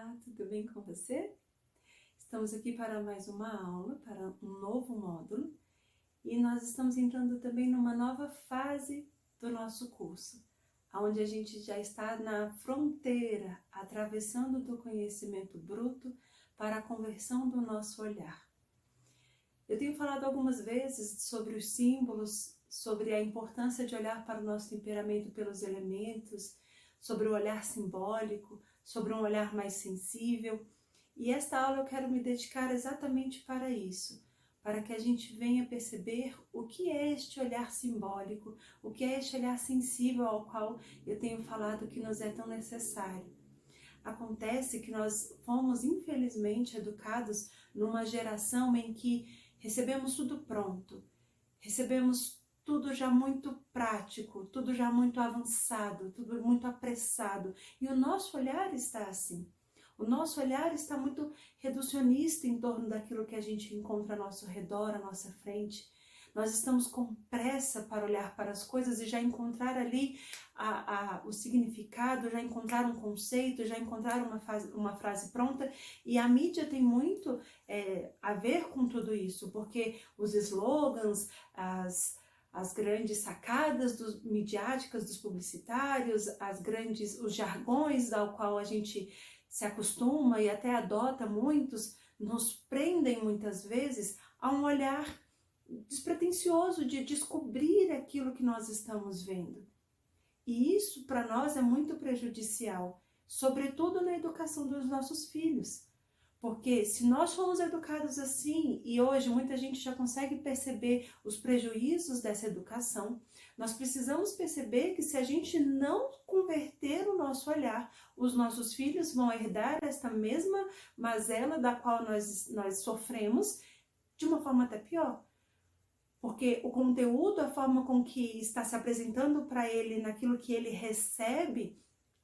Olá, tudo bem com você? Estamos aqui para mais uma aula, para um novo módulo, e nós estamos entrando também numa nova fase do nosso curso, onde a gente já está na fronteira, atravessando do conhecimento bruto para a conversão do nosso olhar. Eu tenho falado algumas vezes sobre os símbolos, sobre a importância de olhar para o nosso temperamento pelos elementos, sobre o olhar simbólico, sobre um olhar mais sensível. E esta aula eu quero me dedicar exatamente para isso, para que a gente venha perceber o que é este olhar simbólico, o que é este olhar sensível ao qual eu tenho falado que nos é tão necessário. Acontece que nós fomos, infelizmente, educados numa geração em que recebemos tudo pronto, recebemos tudo já muito prático, tudo já muito avançado, tudo muito apressado. E o nosso olhar está assim. O nosso olhar está muito reducionista em torno daquilo que a gente encontra ao nosso redor, à nossa frente. Nós estamos com pressa para olhar para as coisas e já encontrar ali o significado, já encontrar um conceito, já encontrar uma frase pronta. E a mídia tem muito a ver com tudo isso, porque os slogans, as grandes sacadas midiáticas dos publicitários, os jargões ao qual a gente se acostuma e até adota muitos, nos prendem muitas vezes a um olhar despretensioso de descobrir aquilo que nós estamos vendo. E isso para nós é muito prejudicial, sobretudo na educação dos nossos filhos. Porque se nós fomos educados assim, e hoje muita gente já consegue perceber os prejuízos dessa educação, nós precisamos perceber que se a gente não converter o nosso olhar, os nossos filhos vão herdar esta mesma mazela da qual nós sofremos, de uma forma até pior. Porque o conteúdo, a forma com que está se apresentando para ele, naquilo que ele recebe,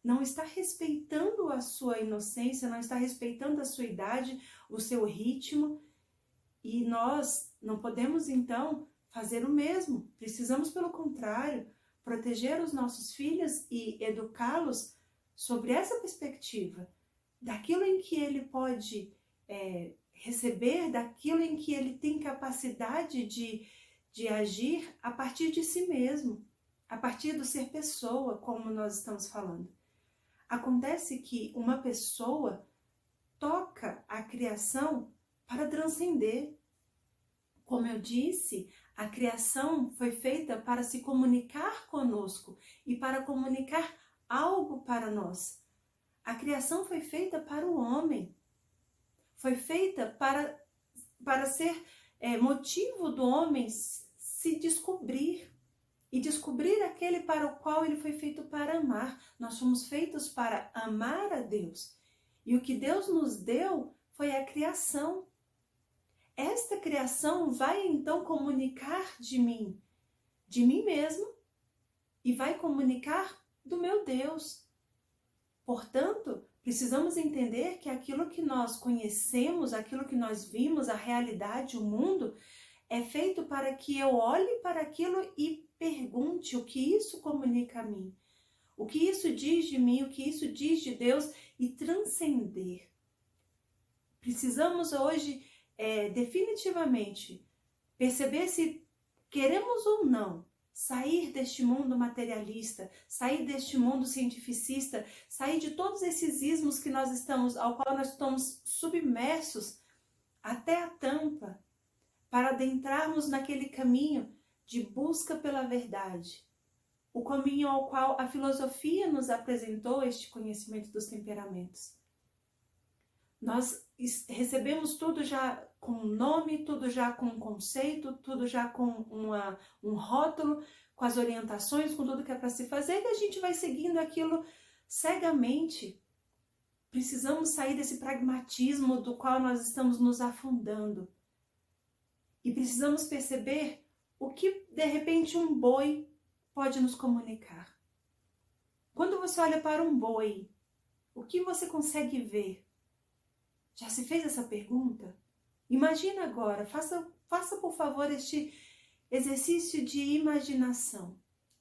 não está respeitando a sua inocência, não está respeitando a sua idade, o seu ritmo. E nós não podemos, então, fazer o mesmo. Precisamos, pelo contrário, proteger os nossos filhos e educá-los sobre essa perspectiva, daquilo em que ele pode receber, daquilo em que ele tem capacidade de agir a partir de si mesmo, a partir do ser pessoa, como nós estamos falando. Acontece que uma pessoa toca a criação para transcender. Como eu disse, a criação foi feita para se comunicar conosco e para comunicar algo para nós. A criação foi feita para o homem. Foi feita para ser motivo do homem se descobrir. E descobrir aquele para o qual ele foi feito para amar. Nós fomos feitos para amar a Deus. E o que Deus nos deu foi a criação. Esta criação vai então comunicar de mim mesmo, e vai comunicar do meu Deus. Portanto, precisamos entender que aquilo que nós conhecemos, aquilo que nós vimos, a realidade, o mundo, é feito para que eu olhe para aquilo e pergunte o que isso comunica a mim, o que isso diz de mim, o que isso diz de Deus, e transcender. Precisamos hoje definitivamente perceber se queremos ou não sair deste mundo materialista, sair deste mundo cientificista, sair de todos esses ismos ao qual nós estamos submersos até a tampa, para adentrarmos naquele caminho de busca pela verdade. O caminho ao qual a filosofia nos apresentou este conhecimento dos temperamentos. Nós recebemos tudo já com um nome, tudo já com um conceito, tudo já com um rótulo, com as orientações, com tudo que é para se fazer, e a gente vai seguindo aquilo cegamente. Precisamos sair desse pragmatismo do qual nós estamos nos afundando. E precisamos perceber o que, de repente, um boi pode nos comunicar. Quando você olha para um boi, o que você consegue ver? Já se fez essa pergunta? Imagina agora, faça por favor este exercício de imaginação.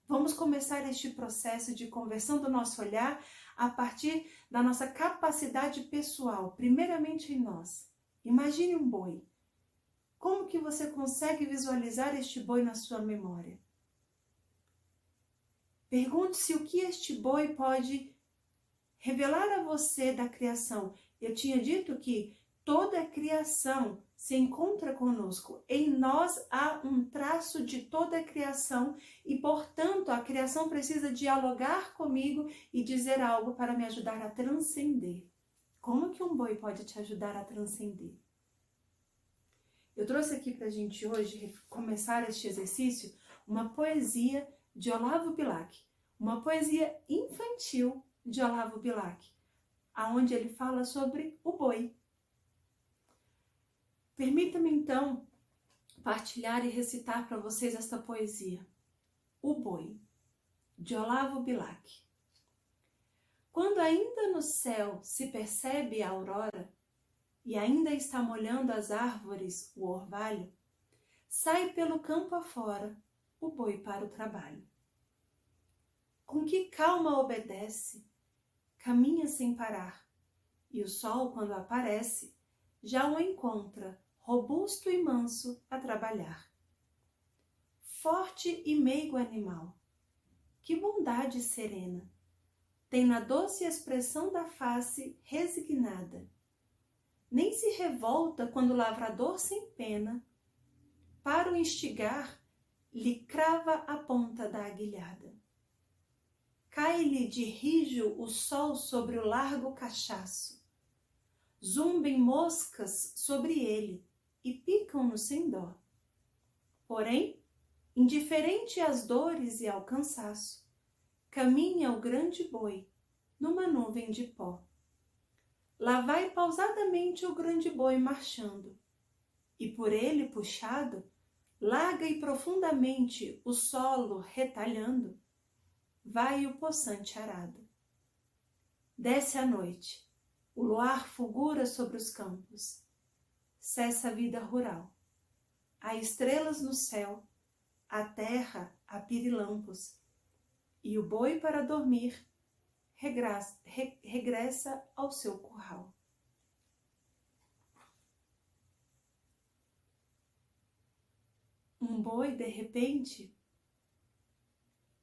Vamos começar este processo de conversão do nosso olhar a partir da nossa capacidade pessoal, primeiramente em nós. Imagine um boi. Como que você consegue visualizar este boi na sua memória? Pergunte-se o que este boi pode revelar a você da criação. Eu tinha dito que toda a criação se encontra conosco. Em nós há um traço de toda a criação e, portanto, a criação precisa dialogar comigo e dizer algo para me ajudar a transcender. Como que um boi pode te ajudar a transcender? Eu trouxe aqui para a gente hoje começar este exercício uma poesia de Olavo Bilac, uma poesia infantil de Olavo Bilac, aonde ele fala sobre o boi. Permita-me então partilhar e recitar para vocês esta poesia. O Boi, de Olavo Bilac. Quando ainda no céu se percebe a aurora e ainda está molhando as árvores o orvalho, sai pelo campo afora o boi para o trabalho. Com que calma obedece, caminha sem parar, e o sol, quando aparece, já o encontra, robusto e manso, a trabalhar. Forte e meigo animal, que bondade serena, tem na doce expressão da face resignada. Nem se revolta quando o lavrador sem pena, para o instigar, lhe crava a ponta da aguilhada. Cai-lhe de rijo o sol sobre o largo cachaço. Zumbem moscas sobre ele e picam-no sem dó. Porém, indiferente às dores e ao cansaço, caminha o grande boi numa nuvem de pó. Lá vai pausadamente o grande boi marchando, e por ele puxado, larga e profundamente o solo retalhando, vai o poçante arado. Desce a noite, o luar fulgura sobre os campos, cessa a vida rural. Há estrelas no céu, a terra a pirilampos, e o boi para dormir regressa ao seu curral. Um boi, de repente,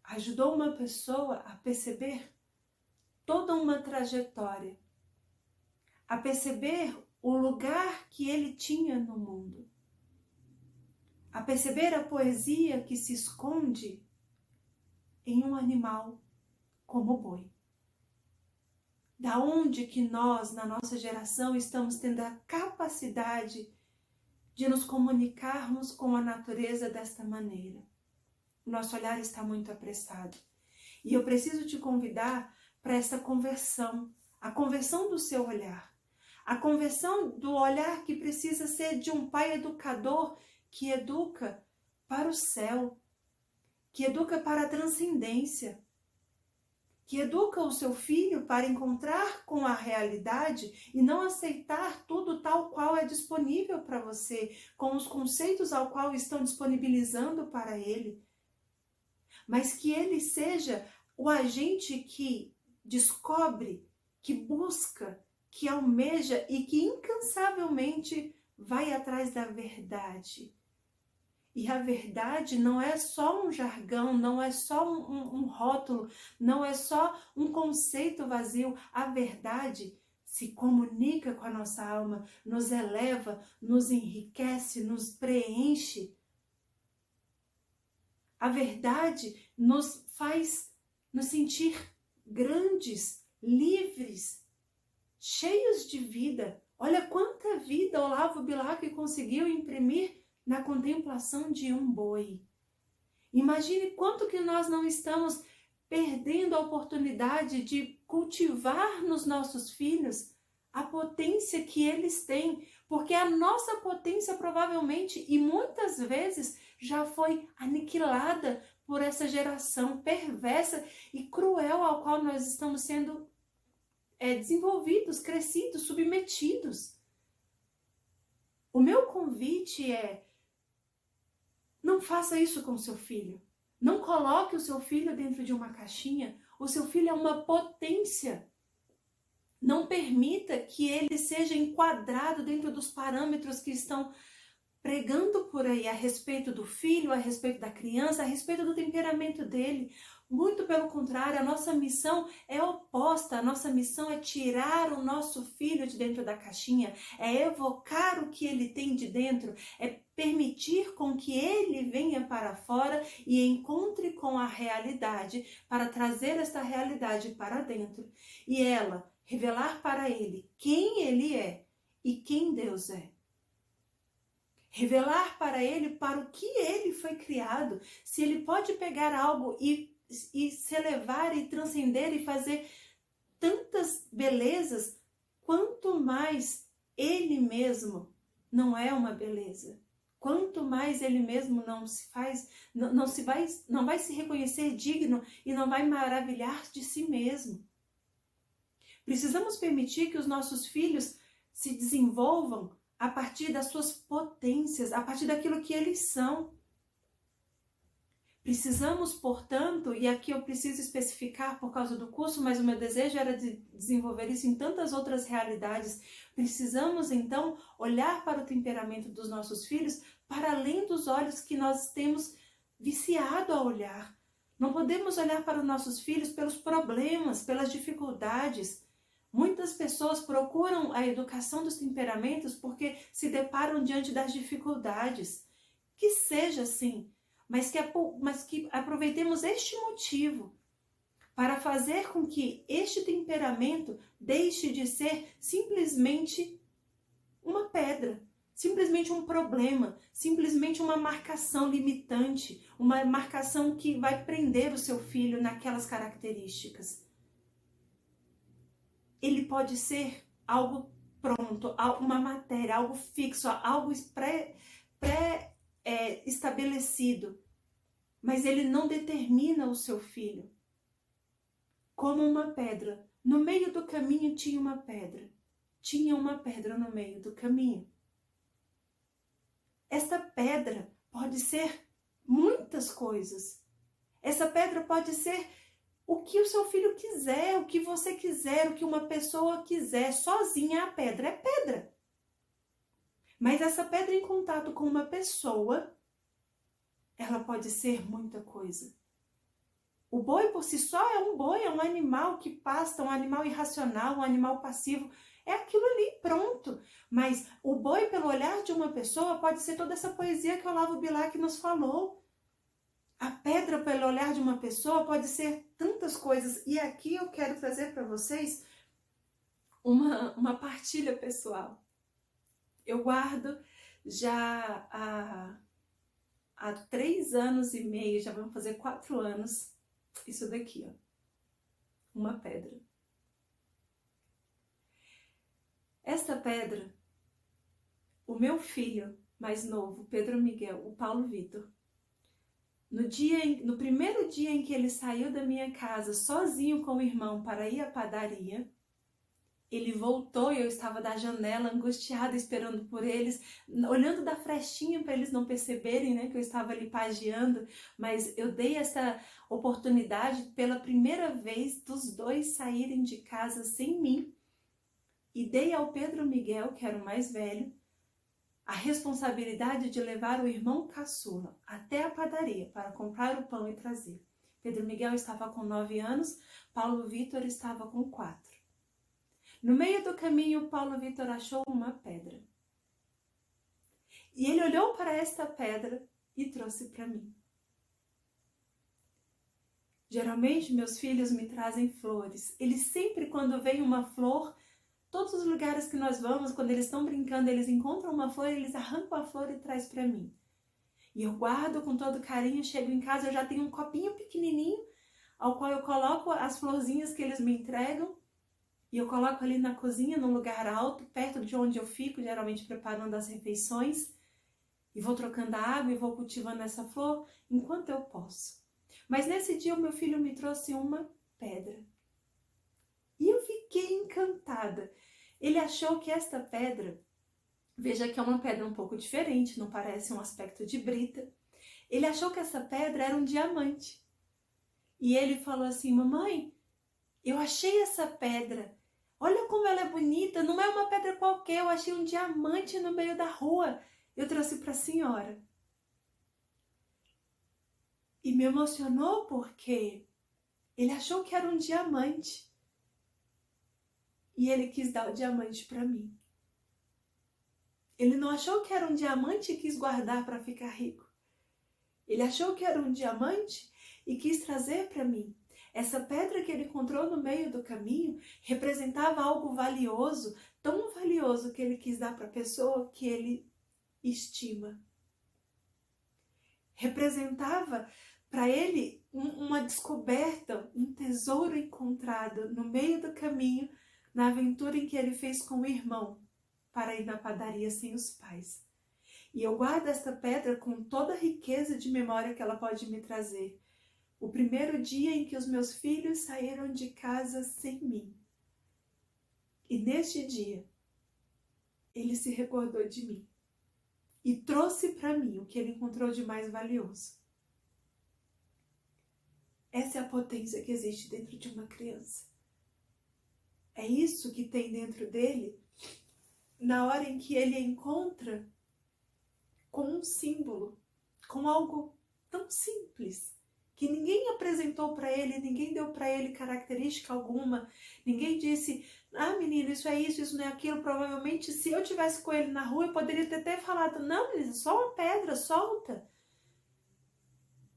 ajudou uma pessoa a perceber toda uma trajetória, a perceber o lugar que ele tinha no mundo, a perceber a poesia que se esconde em um animal como o boi. Da onde que nós, na nossa geração, estamos tendo a capacidade de nos comunicarmos com a natureza desta maneira? O nosso olhar está muito apressado. E eu preciso te convidar para essa conversão, a conversão do seu olhar, a conversão do olhar que precisa ser de um pai educador que educa para o céu, que educa para a transcendência, que educa o seu filho para encontrar com a realidade e não aceitar tudo tal qual é disponível para você, com os conceitos ao qual estão disponibilizando para ele, mas que ele seja o agente que descobre, que busca, que almeja e que incansavelmente vai atrás da verdade. E a verdade não é só um jargão, não é só um rótulo, não é só um conceito vazio. A verdade se comunica com a nossa alma, nos eleva, nos enriquece, nos preenche. A verdade nos faz nos sentir grandes, livres, cheios de vida. Olha quanta vida Olavo Bilac conseguiu imprimir na contemplação de um boi. Imagine quanto que nós não estamos perdendo a oportunidade de cultivar nos nossos filhos a potência que eles têm, porque a nossa potência provavelmente e muitas vezes já foi aniquilada por essa geração perversa e cruel ao qual nós estamos sendo desenvolvidos, crescidos, submetidos. O meu convite é: não faça isso com seu filho. Não coloque o seu filho dentro de uma caixinha. O seu filho é uma potência. Não permita que ele seja enquadrado dentro dos parâmetros que estão pregando por aí a respeito do filho, a respeito da criança, a respeito do temperamento dele. Muito pelo contrário, a nossa missão é oposta. A nossa missão é tirar o nosso filho de dentro da caixinha, é evocar o que ele tem de dentro, é permitir com que ele venha para fora e encontre com a realidade para trazer esta realidade para dentro. E ela revelar para ele quem ele é e quem Deus é. Revelar para ele para o que ele foi criado. Se ele pode pegar algo e se elevar e transcender e fazer tantas belezas, quanto mais ele mesmo não é uma beleza. Quanto mais ele mesmo não vai se reconhecer digno e não vai maravilhar de si mesmo. Precisamos permitir que os nossos filhos se desenvolvam a partir das suas potências, a partir daquilo que eles são. Precisamos, portanto, e aqui eu preciso especificar por causa do curso, mas o meu desejo era de desenvolver isso em tantas outras realidades. Precisamos, então, olhar para o temperamento dos nossos filhos para além dos olhos que nós temos viciado a olhar. Não podemos olhar para os nossos filhos pelos problemas, pelas dificuldades. Muitas pessoas procuram a educação dos temperamentos porque se deparam diante das dificuldades. Que seja assim, mas que aproveitemos este motivo para fazer com que este temperamento deixe de ser simplesmente uma pedra, simplesmente um problema, simplesmente uma marcação limitante, uma marcação que vai prender o seu filho naquelas características. Ele pode ser algo pronto, uma matéria, algo fixo, algo estabelecido, mas ele não determina o seu filho. Como uma pedra. No meio do caminho tinha uma pedra. Tinha uma pedra no meio do caminho. Esta pedra pode ser muitas coisas. Essa pedra pode ser o que o seu filho quiser, o que você quiser, o que uma pessoa quiser. Sozinha a pedra é pedra. Mas essa pedra em contato com uma pessoa, ela pode ser muita coisa. O boi por si só é um boi, é um animal que pasta, um animal irracional, um animal passivo. É aquilo ali, pronto. Mas o boi, pelo olhar de uma pessoa, pode ser toda essa poesia que o Olavo Bilac nos falou. A pedra, pelo olhar de uma pessoa, pode ser tantas coisas. E aqui eu quero trazer para vocês uma partilha pessoal. Eu guardo já há 3 anos e meio, já vamos fazer 4 anos, isso daqui, ó, uma pedra. Esta pedra, o meu filho mais novo, Pedro Miguel, o Paulo Vitor, no primeiro dia em que ele saiu da minha casa sozinho com o irmão para ir à padaria, ele voltou e eu estava da janela angustiada esperando por eles, olhando da frestinha para eles não perceberem, né, que eu estava ali pagiando, mas eu dei essa oportunidade pela primeira vez dos dois saírem de casa sem mim e dei ao Pedro Miguel, que era o mais velho, a responsabilidade de levar o irmão caçula até a padaria para comprar o pão e trazer. Pedro Miguel estava com 9 anos, Paulo Vitor estava com 4. No meio do caminho, Paulo Vitor achou uma pedra. E ele olhou para esta pedra e trouxe para mim. Geralmente, meus filhos me trazem flores. Eles sempre, quando vem uma flor, todos os lugares que nós vamos, quando eles estão brincando, eles encontram uma flor, eles arrancam a flor e trazem para mim. E eu guardo com todo carinho, chego em casa, eu já tenho um copinho pequenininho, ao qual eu coloco as florzinhas que eles me entregam, e eu coloco ali na cozinha, num lugar alto, perto de onde eu fico, geralmente preparando as refeições, e vou trocando a água e vou cultivando essa flor enquanto eu posso. Mas nesse dia o meu filho me trouxe uma pedra. E eu fiquei encantada. Ele achou que esta pedra, veja que é uma pedra um pouco diferente, não parece um aspecto de brita. Ele achou que essa pedra era um diamante. E ele falou assim: mamãe, eu achei essa pedra. Olha como ela é bonita, não é uma pedra qualquer, eu achei um diamante no meio da rua. Eu trouxe para a senhora. E me emocionou porque ele achou que era um diamante. E ele quis dar o diamante para mim. Ele não achou que era um diamante e quis guardar para ficar rico. Ele achou que era um diamante e quis trazer para mim. Essa pedra que ele encontrou no meio do caminho representava algo valioso, tão valioso que ele quis dar para a pessoa que ele estima. Representava para ele uma descoberta, um tesouro encontrado no meio do caminho, na aventura em que ele fez com o irmão, para ir na padaria sem os pais. E eu guardo esta pedra com toda a riqueza de memória que ela pode me trazer. O primeiro dia em que os meus filhos saíram de casa sem mim. E neste dia, ele se recordou de mim. E trouxe para mim o que ele encontrou de mais valioso. Essa é a potência que existe dentro de uma criança. É isso que tem dentro dele na hora em que ele encontra com um símbolo, com algo tão simples, que ninguém apresentou para ele, ninguém deu para ele característica alguma, ninguém disse, menino, isso é isso, isso não é aquilo. Provavelmente, se eu tivesse com ele na rua, eu poderia ter até falado, não, menino, só uma pedra, solta.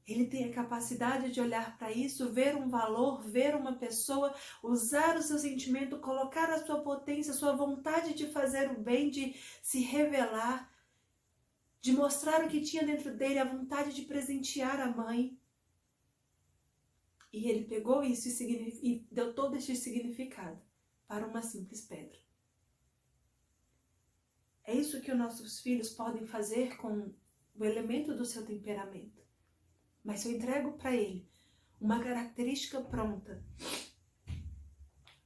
Ele tem a capacidade de olhar para isso, ver um valor, ver uma pessoa, usar o seu sentimento, colocar a sua potência, a sua vontade de fazer o bem, de se revelar, de mostrar o que tinha dentro dele, a vontade de presentear a mãe. E ele pegou isso e deu todo este significado para uma simples pedra. É isso que os nossos filhos podem fazer com o elemento do seu temperamento. Mas se eu entrego para ele uma característica pronta,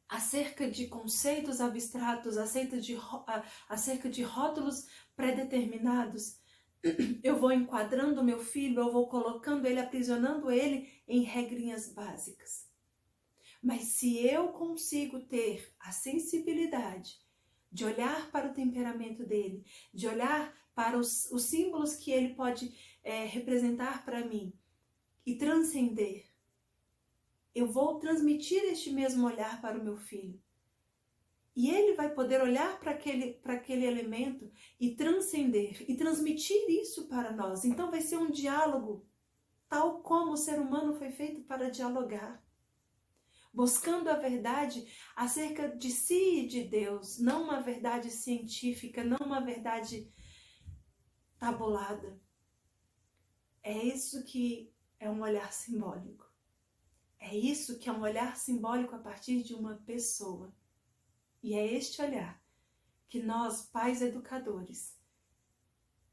acerca de conceitos abstratos, acerca de rótulos pré-determinados, eu vou enquadrando meu filho, eu vou colocando ele, aprisionando ele em regrinhas básicas. Mas se eu consigo ter a sensibilidade de olhar para o temperamento dele, de olhar para os símbolos que ele pode representar para mim e transcender, eu vou transmitir este mesmo olhar para o meu filho. E ele vai poder olhar para aquele elemento e transcender e transmitir isso para nós. Então vai ser um diálogo, tal como o ser humano foi feito para dialogar. Buscando a verdade acerca de si e de Deus, não uma verdade científica, não uma verdade tabulada. É isso que é um olhar simbólico. É isso que é um olhar simbólico a partir de uma pessoa. E é este olhar que nós, pais educadores,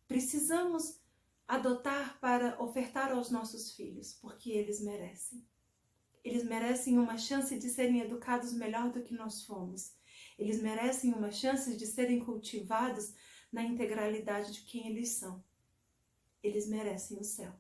precisamos adotar para ofertar aos nossos filhos, porque eles merecem. Eles merecem uma chance de serem educados melhor do que nós fomos. Eles merecem uma chance de serem cultivados na integralidade de quem eles são. Eles merecem o céu.